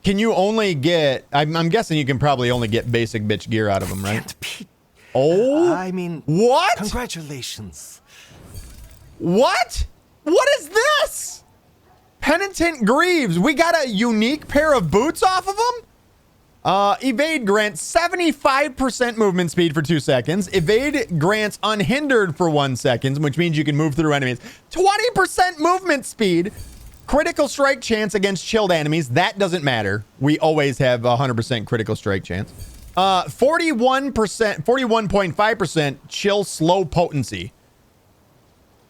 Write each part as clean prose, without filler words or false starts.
can you only get... I'm guessing you can probably only get basic bitch gear out of them, right? Oh, I mean, what? Congratulations. What? What is this? Penitent Greaves. We got a unique pair of boots off of them? Evade grants 75% movement speed for 2 seconds. Evade grants unhindered for 1 second, which means you can move through enemies. 20% movement speed. Critical strike chance against chilled enemies. That doesn't matter. We always have 100% critical strike chance. 41.5% chill slow potency.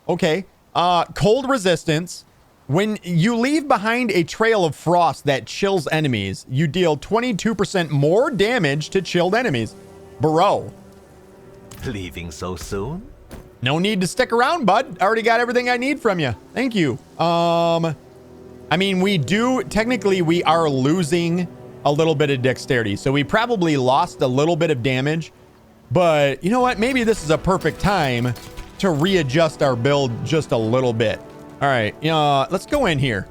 Okay. Cold resistance. When you leave behind a trail of frost that chills enemies, you deal 22% more damage to chilled enemies. Bro. Leaving so soon? No need to stick around, bud. Already got everything I need from you. Thank you. I mean, technically we are losing a little bit of dexterity. So we probably lost a little bit of damage, but you know what? Maybe this is a perfect time to readjust our build just a little bit. All right, let's go in here.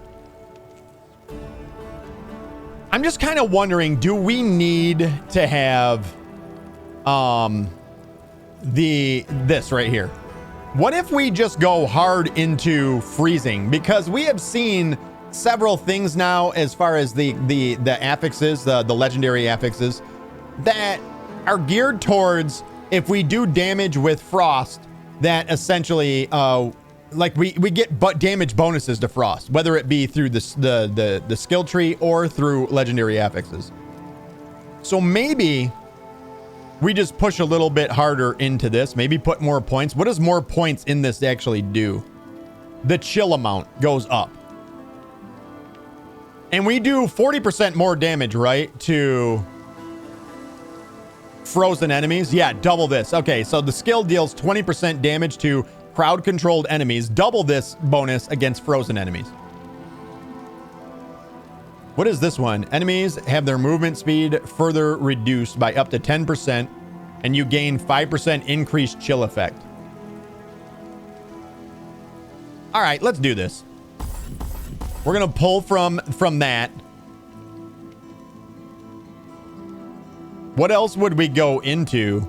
I'm just kind of wondering, do we need to have this right here? What if we just go hard into freezing? Because we have seen several things now as far as the affixes, the legendary affixes, that are geared towards if we do damage with frost, that essentially like we get damage bonuses to frost, whether it be through the skill tree or through legendary affixes. So maybe we just push a little bit harder into this, maybe put more points. What does more points in this actually do? The chill amount goes up. And we do 40% more damage, right, to frozen enemies? Yeah, double this. Okay, so the skill deals 20% damage to crowd-controlled enemies. Double this bonus against frozen enemies. What is this one? Enemies have their movement speed further reduced by up to 10%, and you gain 5% increased chill effect. All right, let's do this. We're gonna pull from that. What else would we go into?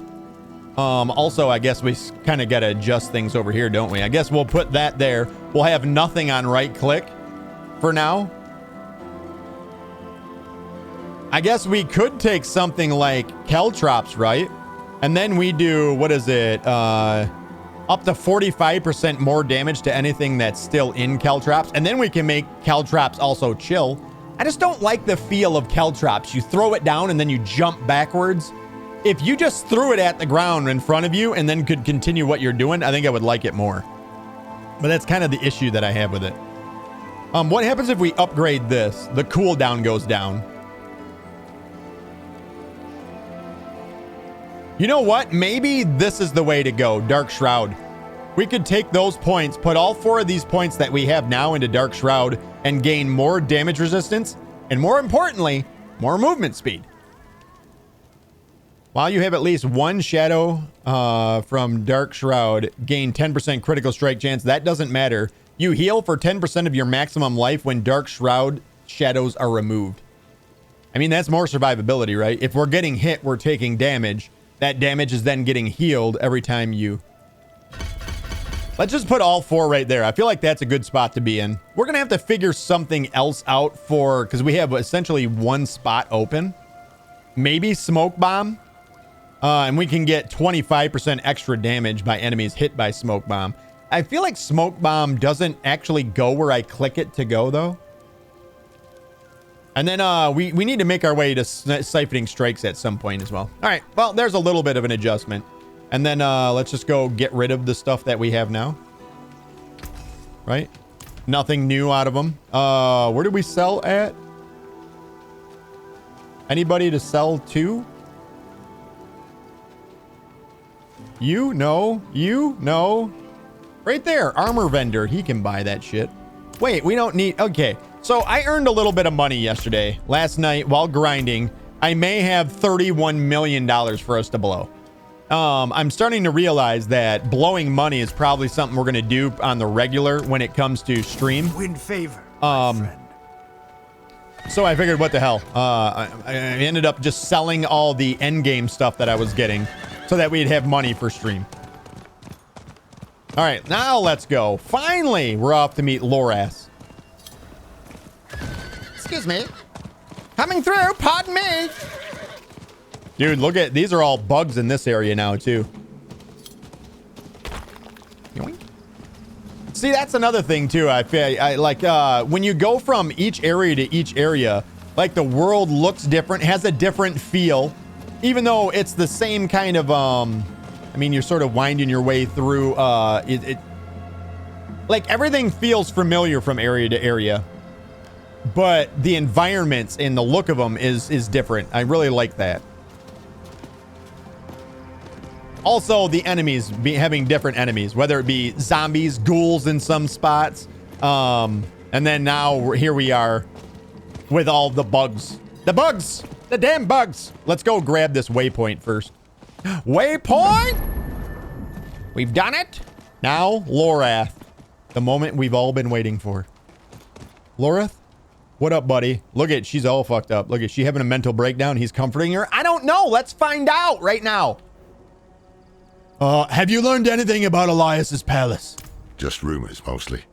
Also, I guess we kind of got to adjust things over here, don't we? I guess we'll put that there. We'll have nothing on right click for now. I guess we could take something like caltrops, right? And then we do, what is it? Up to 45% more damage to anything that's still in caltrops. And then we can make caltrops also chill. I just don't like the feel of caltrops. You throw it down and then you jump backwards. If you just threw it at the ground in front of you and then could continue what you're doing, I think I would like it more. But that's kind of the issue that I have with it. What happens if we upgrade this? The cooldown goes down. You know what? Maybe this is the way to go, Dark Shroud. We could take those points, put all 4 of these points that we have now into Dark Shroud and gain more damage resistance, and more importantly, more movement speed. While you have at least 1 shadow from Dark Shroud, gain 10% critical strike chance. That doesn't matter. You heal for 10% of your maximum life when Dark Shroud shadows are removed. I mean, that's more survivability, right? If we're getting hit, we're taking damage. That damage is then getting healed every time you... Let's just put all 4 right there. I feel like that's a good spot to be in. We're going to have to figure something else out for... Because we have essentially 1 spot open. Maybe Smoke Bomb. And we can get 25% extra damage by enemies hit by Smoke Bomb. I feel like Smoke Bomb doesn't actually go where I click it to go, though. And then we need to make our way to siphoning strikes at some point as well. All right, well, there's a little bit of an adjustment. And then let's just go get rid of the stuff that we have now. Right? Nothing new out of them. Where do we sell at? Anybody to sell to? You? No. You? No. Right there. Armor vendor. He can buy that shit. Wait, we don't need... Okay. So I earned a little bit of money yesterday. Last night while grinding. I may have $31 million for us to blow. I'm starting to realize that blowing money is probably something we're going to do on the regular when it comes to stream. Win favor, my friend. So I figured, what the hell? I ended up just selling all the end game stuff that I was getting so that we'd have money for stream. All right, now let's go. Finally, we're off to meet Loras. Excuse me. Coming through, pardon me. Dude, look at, these are all bugs in this area now, too. Yoink. See, that's another thing, too. I feel like when you go from each area to each area, like the world looks different, has a different feel, even though it's the same kind of, I mean, you're sort of winding your way through, like everything feels familiar from area to area, but the environments and the look of them is different. I really like that. Also, the enemies having different enemies, whether it be zombies, ghouls in some spots. And then now here we are with all the bugs. The bugs! The damn bugs! Let's go grab this waypoint first. Waypoint! We've done it. Now, Lorath. The moment we've all been waiting for. Lorath? What up, buddy? Look at, she's all fucked up. Look at, she having a mental breakdown. He's comforting her. I don't know. Let's find out right now. Have you learned anything about Elias's palace? Just rumors, mostly.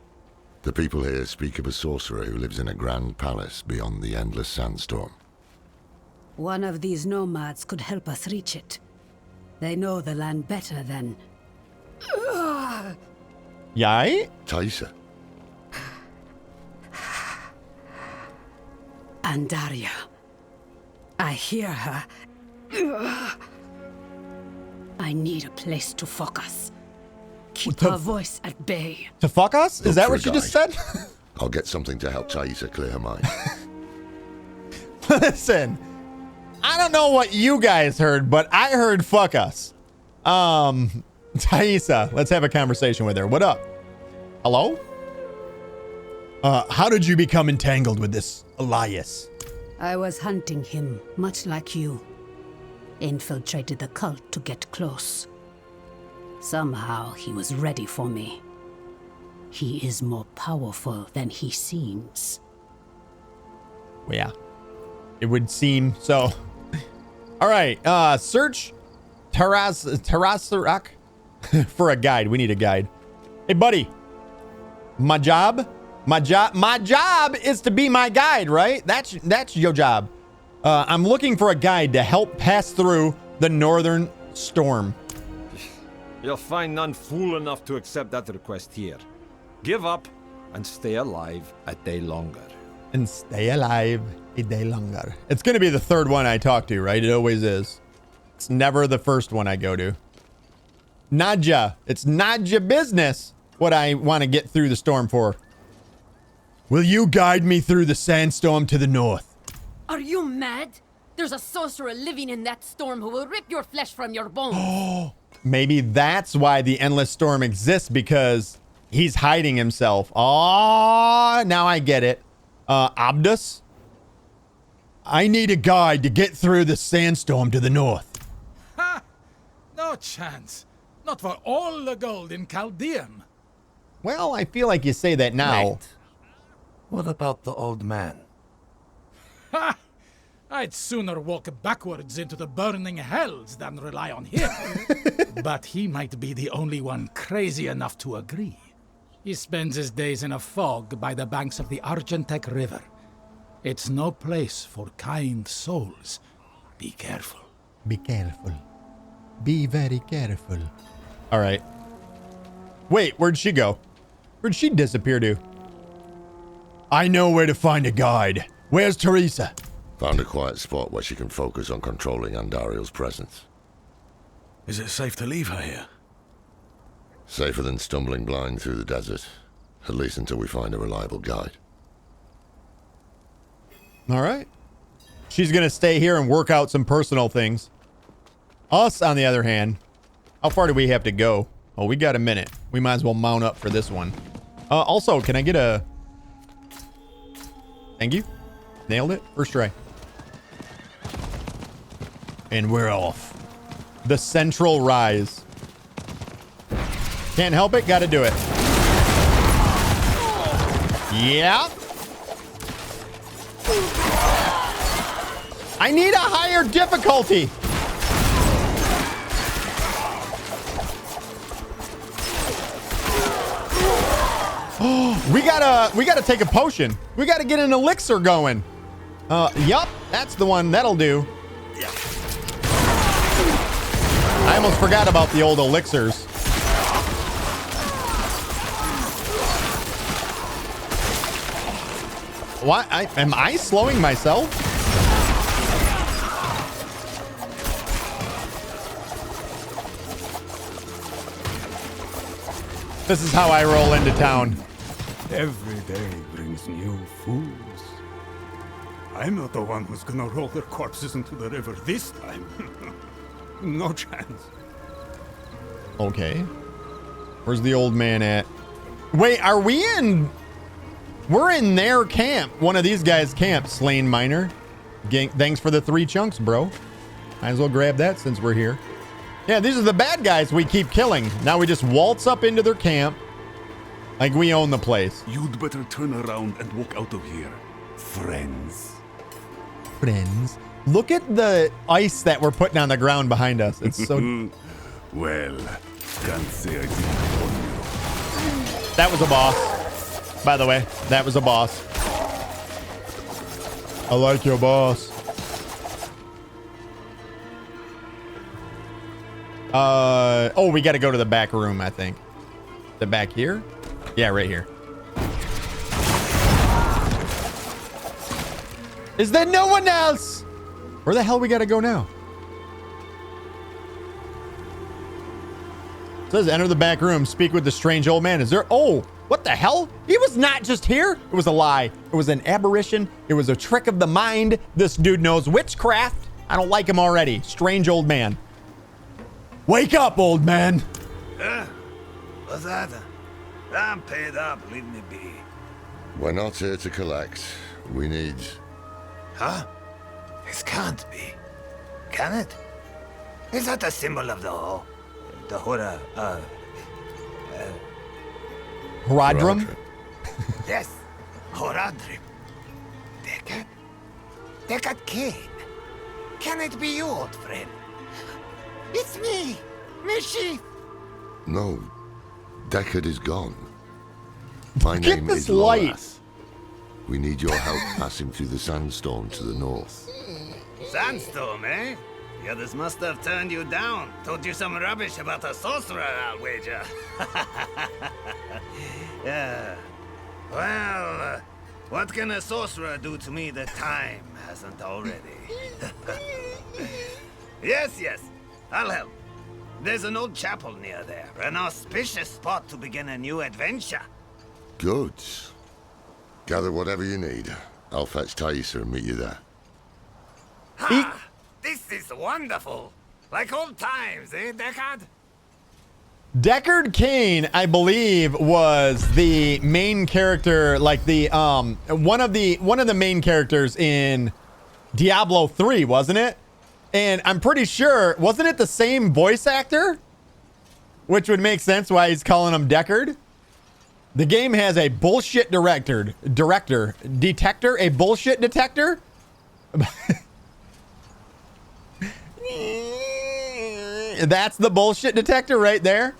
The people here speak of a sorcerer who lives in a grand palace beyond the endless sandstorm. One of these nomads could help us reach it. They know the land better than... Yay? Taisa. Andaria. I hear her. I need a place to focus. Keep her voice at bay. To fuck us? Is that what she just said? I'll get something to help Taisa clear her mind. Listen, I don't know what you guys heard, but I heard fuck us. Taisa, let's have a conversation with her. What up? Hello? How did you become entangled with this Elias? I was hunting him, much like you. Infiltrated the cult to get close. Somehow he was ready for me. He is more powerful than he seems. Well, yeah, it would seem so. All right, search Tarasarak for a guide. We need a guide. Hey, buddy, my job is to be my guide, right? That's your job. I'm looking for a guide to help pass through the northern storm. You'll find none fool enough to accept that request here. Give up and stay alive a day longer. And stay alive a day longer. It's going to be the third one I talk to, right? It always is. It's never the first one I go to. Nadja. It's Nadja business what I want to get through the storm for. Will you guide me through the sandstorm to the north? Are you mad? There's a sorcerer living in that storm who will rip your flesh from your bones. Maybe that's why the endless storm exists, because he's hiding himself. Oh, now I get it. Abdus? I need a guide to get through the sandstorm to the north. Ha! No chance. Not for all the gold in Chaldeum. Well, I feel like you say that now. Wait. What about the old man? Ha! I'd sooner walk backwards into the burning hells than rely on him. But he might be the only one crazy enough to agree. He spends his days in a fog by the banks of the Argentec River. It's no place for kind souls. Be careful. Be careful. Be very careful. All right. Wait, where'd she go? Where'd she disappear to? I know where to find a guide. Where's Teresa? Found a quiet spot where she can focus on controlling Andariel's presence. Is it safe to leave her here? Safer than stumbling blind through the desert. At least until we find a reliable guide. All right. She's going to stay here and work out some personal things. Us, on the other hand, how far do we have to go? Oh, we got a minute. We might as well mount up for this one. Also, can I get a... Thank you. Nailed it. First try. And we're off. The Central Rise. Can't help it. Got to do it. Yeah. I need a higher difficulty. Oh, we gotta take a potion. We gotta get an elixir going. Yup, that's the one. That'll do. I almost forgot about the old elixirs. What? Am I slowing myself? This is how I roll into town. Every day brings new fools. I'm not the one who's gonna roll their corpses into the river this time. No chance. Okay. Where's the old man at? Wait, are we in... We're in their camp. One of these guys' camp, Slain Miner. Thanks for the 3 chunks, bro. Might as well grab that since we're here. Yeah, these are the bad guys we keep killing. Now we just waltz up into their camp like we own the place. You'd better turn around and walk out of here, friends. Friends. Look at the ice that we're putting on the ground behind us. It's so... Well, can't say I didn't warn you. That was a boss. By the way, that was a boss. I like your boss. Oh, we got to go to the back room, I think. The back here? Yeah, right here. Is there no one else? Where the hell we got to go now? It says enter the back room, speak with the strange old man. Is there... Oh, what the hell? He was not just here. It was a lie. It was an aberration. It was a trick of the mind. This dude knows witchcraft. I don't like him already. Strange old man. Wake up, old man. What's that? I'm paid up. Leave me be. We're not here to collect. We need... Huh? This can't be. Can it? Is that the symbol of the hole? The Hora, Horadrim? Yes, Horadrim. Deckard Cain. Can it be you, old friend? It's me, Mischief. No. Deckard is gone. My Get name this is light. Lorath. We need your help passing through the sandstorm to the north. Sandstorm, eh? The others must have turned you down. Told you some rubbish about a sorcerer, I'll wager. Yeah. Well, what can a sorcerer do to me that time hasn't already? Yes, I'll help. There's an old chapel near there, an auspicious spot to begin a new adventure. Good. Gather whatever you need. I'll fetch Thaisa and meet you there. Ha! This is wonderful. Like old times, eh, Deckard? Deckard Cain, I believe, was the main character, like the one of the main characters in Diablo 3, wasn't it? And I'm pretty sure, wasn't it the same voice actor? Which would make sense why he's calling him Deckard. The game has a bullshit detector, a bullshit detector. That's the bullshit detector right there.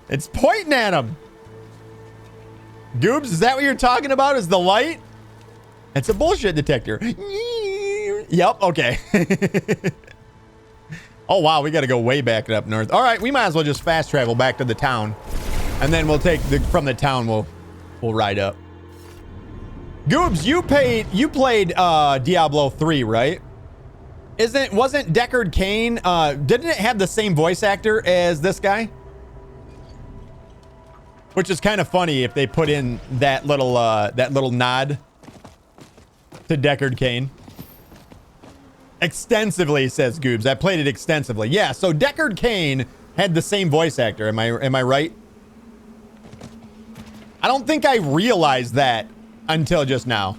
It's pointing at him. Goobs, is that what you're talking about? Is the light? It's a bullshit detector. Yep, okay. Oh, wow, we got to go way back up north. All right, we might as well just fast travel back to the town. And then we'll take from the town, we'll ride up. Goobs, you played Diablo 3, right? Wasn't Deckard Cain, didn't it have the same voice actor as this guy? Which is kind of funny if they put in that little nod to Deckard Cain. Extensively, says Goobs. I played it extensively. Yeah, so Deckard Cain had the same voice actor. Am I right? I don't think I realized that until just now.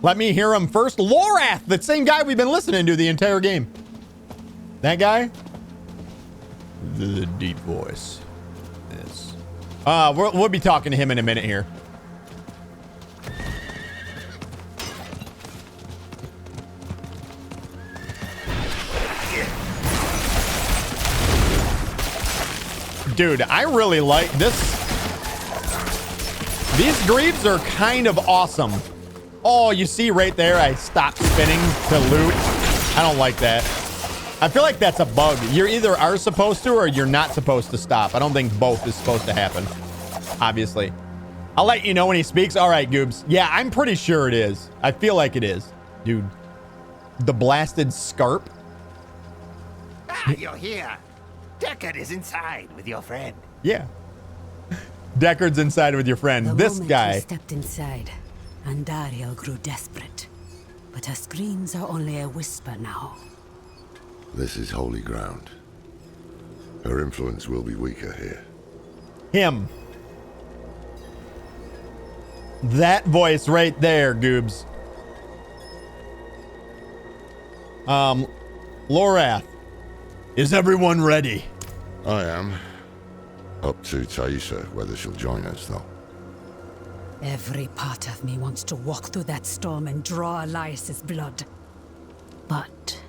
Let me hear him first. Lorath, the same guy we've been listening to the entire game. That guy? The deep voice. Yes. We'll be talking to him in a minute here. Dude, I really like this. These greaves are kind of awesome. Oh, you see right there, I stopped spinning to loot. I don't like that. I feel like that's a bug. You either are supposed to or you're not supposed to stop. I don't think both is supposed to happen, obviously. I'll let you know when he speaks. All right, Goobs. Yeah, I'm pretty sure it is. I feel like it is. Dude, the blasted scarp. Ah, you're here. Deckard is inside with your friend. Yeah. Deckard's inside with your friend. The This moment guy. we stepped inside, Andariel grew desperate. But her screams are only a whisper now. This is holy ground. Her influence will be weaker here. Him. That voice right there, Goobs. Lorath. Is everyone ready? I am. Up to Taisha, whether she'll join us, though. Every part of me wants to walk through that storm and draw Elias's blood. But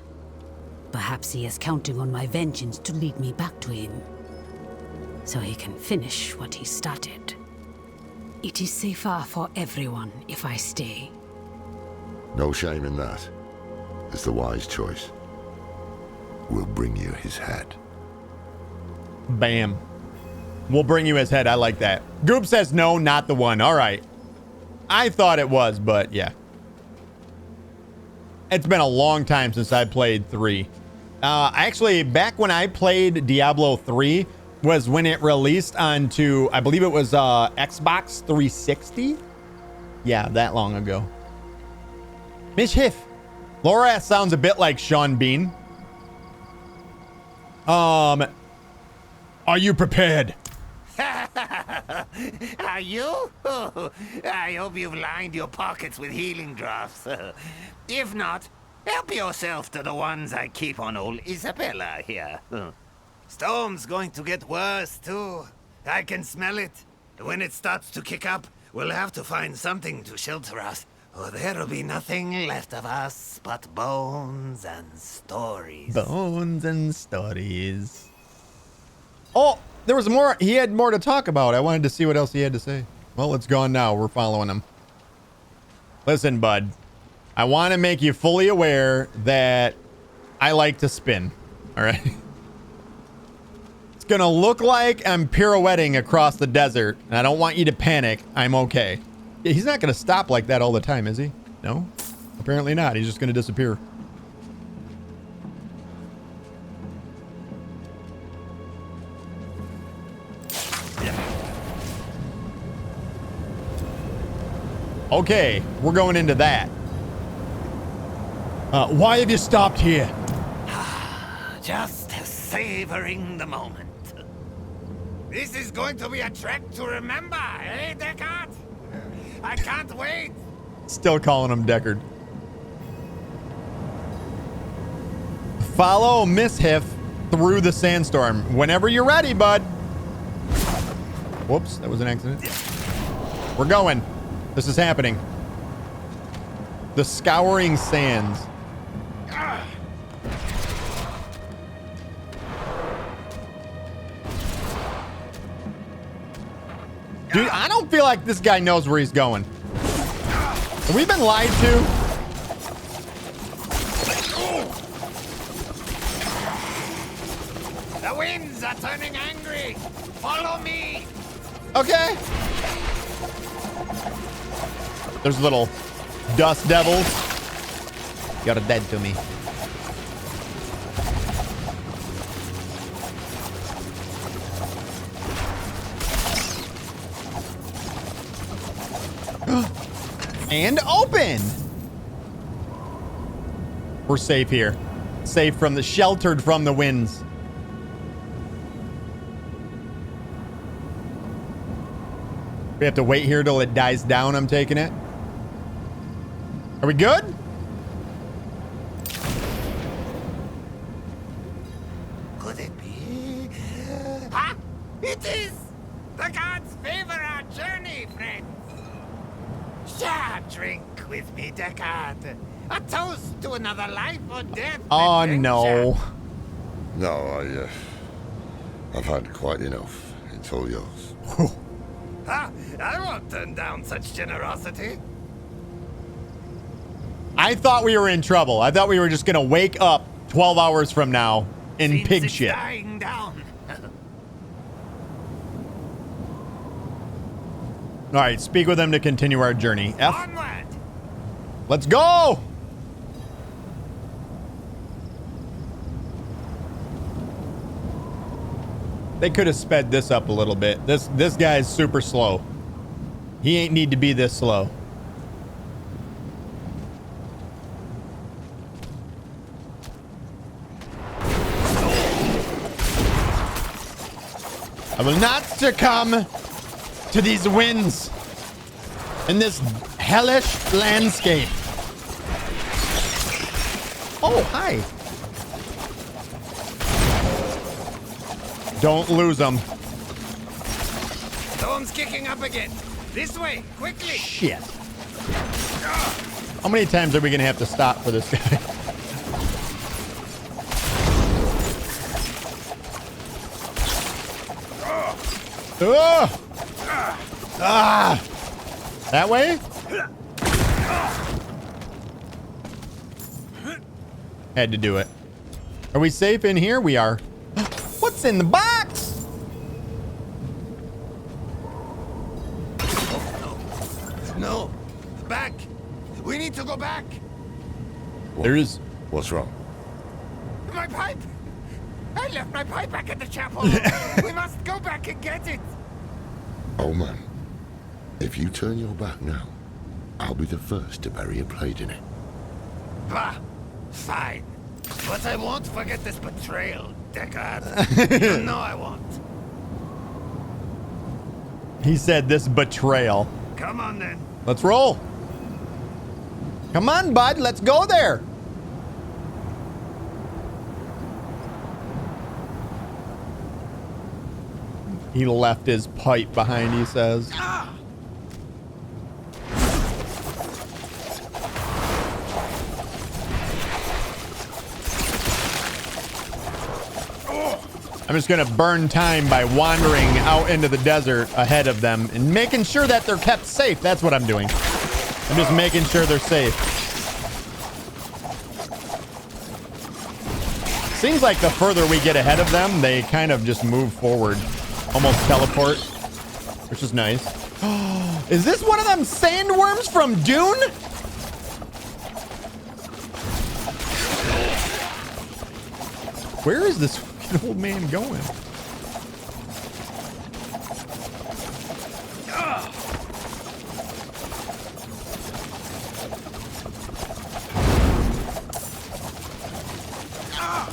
perhaps he is counting on my vengeance to lead me back to him, so he can finish what he started. It is safer for everyone if I stay. No shame in that. It's the wise choice. We'll bring you his head. Bam. We'll bring you his head. I like that. Goop says no, not the one. All right. I thought it was, but yeah. It's been a long time since I played 3. Actually, back when I played Diablo 3 was when it released onto, I believe it was Xbox 360. Yeah, that long ago. Mischief. Lorath sounds a bit like Sean Bean. Are you prepared? Are you? I hope you've lined your pockets with healing drafts. If not, help yourself to the ones I keep on old Isabella here. Storm's going to get worse, too. I can smell it. When it starts to kick up, we'll have to find something to shelter us, or there'll be nothing left of us but bones and stories. Bones and stories. Oh, there was more. He had more to talk about. I wanted to see what else he had to say. Well, it's gone now. We're following him. Listen, bud. I want to make you fully aware that I like to spin. All right. It's going to look like I'm pirouetting across the desert. And I don't want you to panic. I'm okay. He's not going to stop like that all the time, is he? No? Apparently not. He's just going to disappear. Okay, we're going into that. Why have you stopped here? Just savoring the moment. This is going to be a trek to remember, eh, Deckard? I can't wait. Still calling him Deckard. Follow Mischief through the sandstorm. Whenever you're ready, bud. Whoops, that was an accident. We're going. This is happening. The Scouring Sands. Dude, I don't feel like this guy knows where he's going. Have we been lied to? The winds are turning angry. Follow me. Okay. There's little dust devils. You're dead to me. And open. We're safe here. Safe from the sheltered from the winds. We have to wait here till it dies down, I'm taking it. Are we good? Could it be? Ah, it is! The gods favor our journey, friends! Share a drink with me, Deckard. A toast to another life or death. Oh, adventure. no. No, I've had quite enough. It's all yours. Ha! I won't turn down such generosity. I thought we were in trouble. I thought we were just gonna wake up 12 hours from now in Seems pig it's shit. dying down. All right, speak with them to continue our journey. F. Onward! Let's go. They could have sped this up a little bit. This guy's super slow. He ain't need to be this slow. I will not succumb to these winds in this hellish landscape. Oh, hi. Don't lose them. Storm's kicking up again. This way, quickly. Shit. How many times are we going to have to stop for this guy? That way? Had to do it. Are we safe in here? We are. What's in the box? No. Back. We need to go back. There's... What's wrong? My pipe. I left my pipe back at the chapel. We must go back and get it. Old man, if you turn your back now, I'll be the first to bury a blade in it. Bah. Fine. But I won't forget this betrayal, Deckard. You know I won't. He said this betrayal. Come on then. Let's roll. Come on, bud. Let's go there. He left his pipe behind, he says. I'm just going to burn time by wandering out into the desert ahead of them and making sure that they're kept safe. That's what I'm doing. I'm just making sure they're safe. Seems like the further we get ahead of them, they kind of just move forward. Almost teleport, which is nice. Is this one of them sandworms from Dune? Where is this fucking old man going?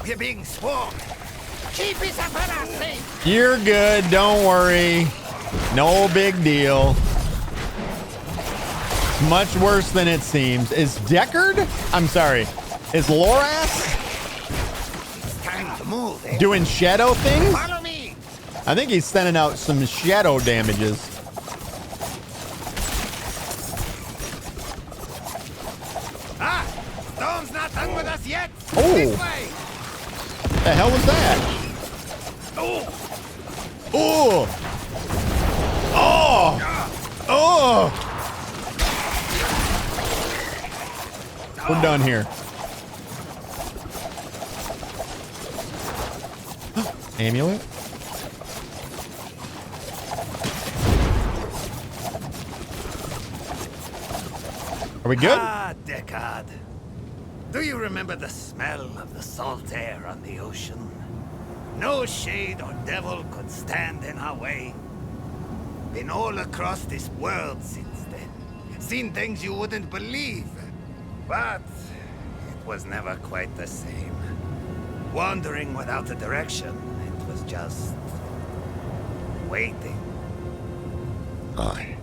You're being swarmed. Keep us up on our safe. You're good. Don't worry. No big deal. It's much worse than it seems. Is Deckard? I'm sorry. Is Loras It's time to move, eh? doing shadow things? Follow me. I think he's sending out some shadow damages. Ah! Storm's not done with us yet. Oh. This way. What the hell was that? Oh! Oh! Oh! Oh! We're done here. Amulet? Are we good? Ah, Deckard. Do you remember the smell of the salt air on the ocean? No shade or devil could stand in our way. Been all across this world since then. Seen things you wouldn't believe. But it was never quite the same. Wandering without a direction, it was just waiting. Aye.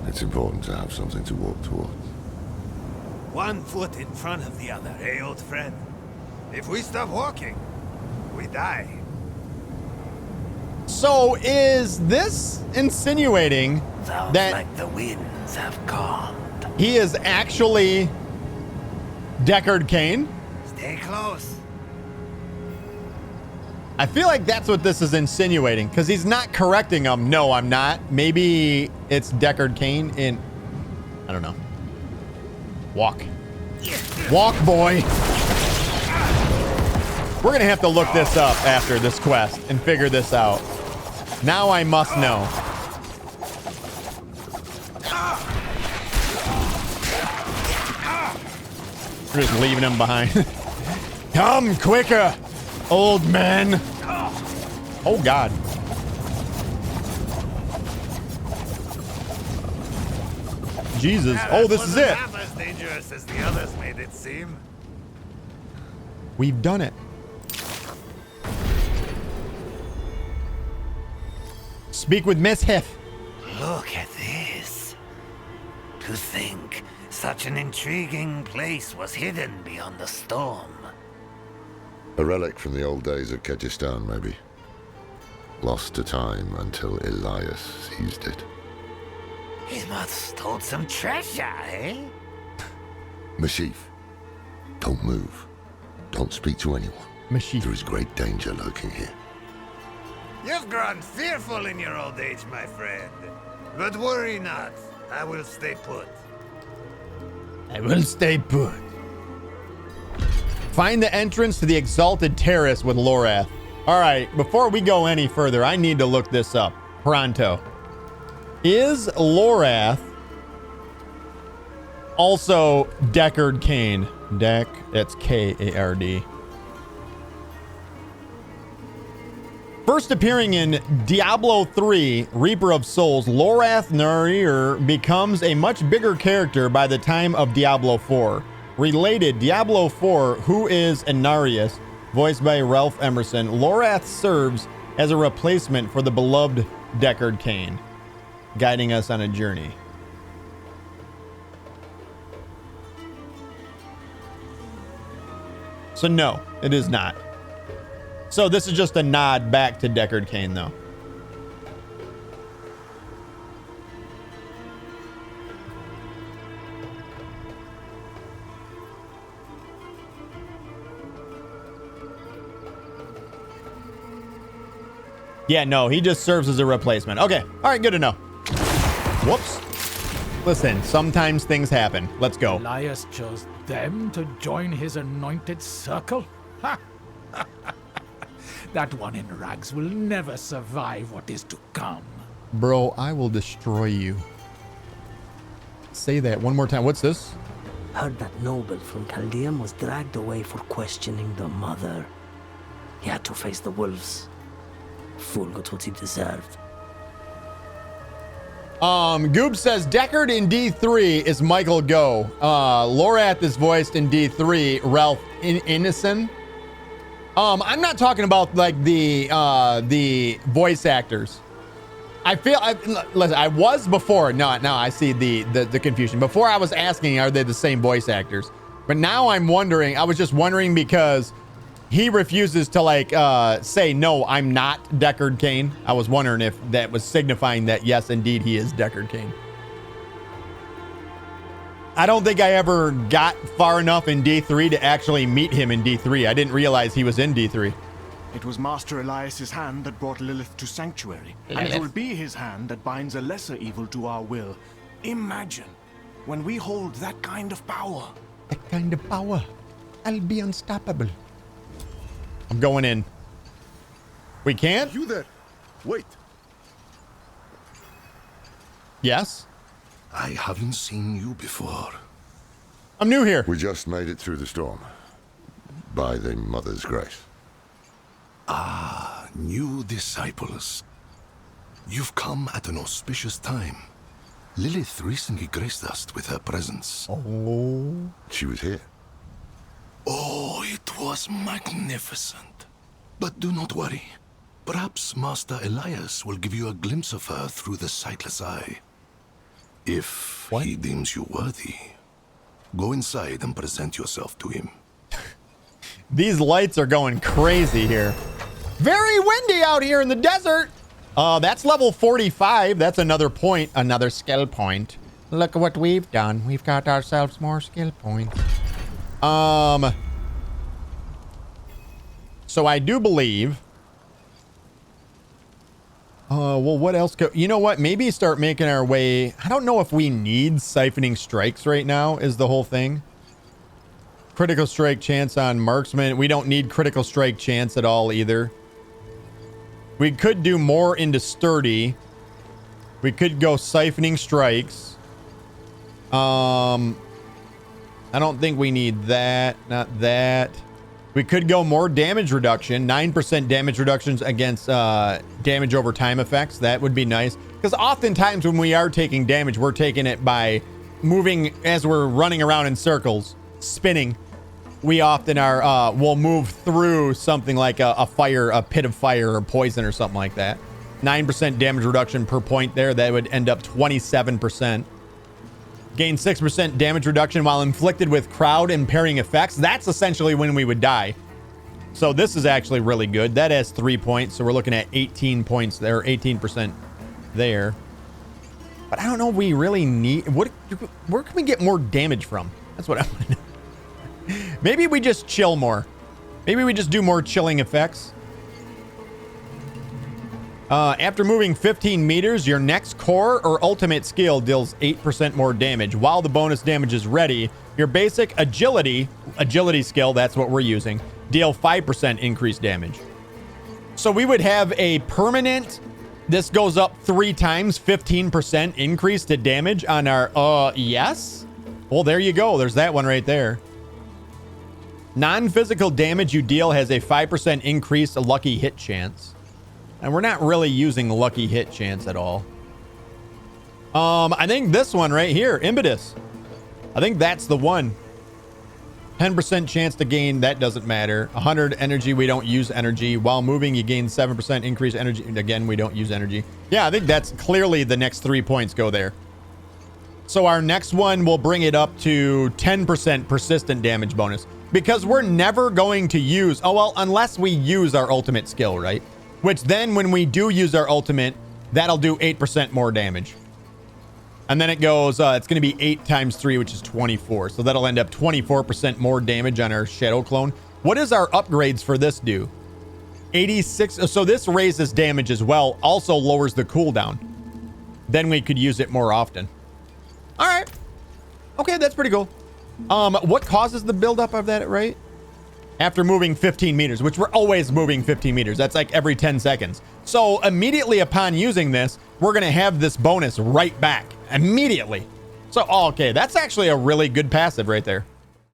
It's important to have something to walk towards. One foot in front of the other, eh, old friend? If we stop walking, we die. So is this insinuating Sounds that like the winds have calmed. he is actually Deckard Cain? Stay close. I feel like that's what this is insinuating, because he's not correcting him. No, I'm not. Maybe it's Deckard Cain in... I don't know. Walk. Walk, boy. We're going to have to look this up after this quest and figure this out. Now I must know. We're just leaving him behind. Come quicker, old man. Oh, God. Jesus. Oh, this is it. Half as dangerous as the others made it seem. We've done it. Speak with Miss Hef. Look at this. To think such an intriguing place was hidden beyond the storm. A relic from the old days of Kyrgyzstan, maybe. Lost to time until Elias seized it. He must hold some treasure, eh? Mashif, don't move. Don't speak to anyone. Mashif. There is great danger lurking here. You've grown fearful in your old age, my friend. But worry not. I will stay put. I will stay put. Find the entrance to the Exalted Terrace with Lorath. All right, before we go any further, I need to look this up. Pronto. Is Lorath also Deckard Cain? Deck, that's K-A-R-D. First appearing in Diablo III, Reaper of Souls, Lorath Narir becomes a much bigger character by the time of Diablo IV. Related, Diablo IV, who is Inarius, voiced by Ralph Emerson, Lorath serves as a replacement for the beloved Deckard Cain, guiding us on a journey. So no, it is not. So this is just a nod back to Deckard Cain, though. Yeah, no, he just serves as a replacement. Okay, all right, good to know. Whoops. Listen, sometimes things happen. Let's go. Elias chose them to join his anointed circle? Ha! That one in rags will never survive what is to come. Bro, I will destroy you. Say that one more time. What's this? Heard that noble from Chaldean was dragged away for questioning the mother. He had to face the wolves. Fool got what he deserved. Goob says Deckard in D3 is Michael Go. Lorath is voiced in D3, Ralph Ineson. I'm not talking about like the voice actors. Listen, I was before. No, I see the confusion. Before I was asking, are they the same voice actors? But now I'm wondering. I was just wondering because he refuses to like say no, I'm not Deckard Cain. I was wondering if that was signifying that yes, indeed, he is Deckard Cain. I don't think I ever got far enough in D3 to actually meet him in D3. I didn't realize he was in D3. It was Master Elias's hand that brought Lilith to Sanctuary, and it will be his hand that binds a lesser evil to our will. Imagine when we hold that kind of power. That kind of power. I'll be unstoppable. I'm going in. We can't? You there? Wait. Yes? I haven't seen you before. I'm new here. We just made it through the storm. By the Mother's grace. Ah, new disciples. You've come at an auspicious time. Lilith recently graced us with her presence. Oh. She was here. Oh, it was magnificent. But do not worry. Perhaps Master Elias will give you a glimpse of her through the sightless eye. If he deems you worthy, go inside and present yourself to him. These lights are going crazy here. Very windy out here in the desert. That's level 45. That's another point, another skill point. Look at what we've done. We've got ourselves more skill points. So I do believe Well, what else? You know what? Maybe start making our way. I don't know if we need siphoning strikes right now is the whole thing. Critical strike chance on marksman. We don't need critical strike chance at all either. We could do more into sturdy. We could go siphoning strikes. I don't think we need that. Not that. We could go more damage reduction. 9% damage reductions against damage over time effects. That would be nice. Because oftentimes when we are taking damage, we're taking it by moving as we're running around in circles, spinning. We often are, will move through something like a fire, a pit of fire or poison or something like that. 9% damage reduction per point there. That would end up 27%. Gain 6% damage reduction while inflicted with crowd impairing effects. That's essentially when we would die. So this is actually really good. That has 3 points. So we're looking at 18 points there, 18% there. But I don't know if we really need... Where can we get more damage from? That's what I want to know. Maybe we just chill more. Maybe we just do more chilling effects. After moving 15 meters, your next core or ultimate skill deals 8% more damage. While the bonus damage is ready, your basic agility skill, that's what we're using, deal 5% increased damage. So we would have a permanent, this goes up 3 times, 15% increase to damage on our, yes? Well, there you go. There's that one right there. Non-physical damage you deal has a 5% increased lucky hit chance. And we're not really using lucky hit chance at all. I think this one right here, impetus. I think that's the one. 10% chance to gain, that doesn't matter. 100 energy, we don't use energy. While moving, you gain 7% increased energy. Again, we don't use energy. Yeah, I think that's clearly the next 3 points go there. So our next one will bring it up to 10% persistent damage bonus. Because we're never going to use, oh well, unless we use our ultimate skill, right? Which then when we do use our ultimate, that'll do 8% more damage. And then it goes, it's going to be 8 times 3, which is 24. So that'll end up 24% more damage on our Shadow Clone. What does our upgrades for this do? 86. So this raises damage as well. Also lowers the cooldown. Then we could use it more often. All right. Okay, that's pretty cool. What causes the buildup of that, right? After moving 15 meters, which we're always moving 15 meters. That's like every 10 seconds. So immediately upon using this, we're going to have this bonus right back immediately. So, okay, that's actually a really good passive right there.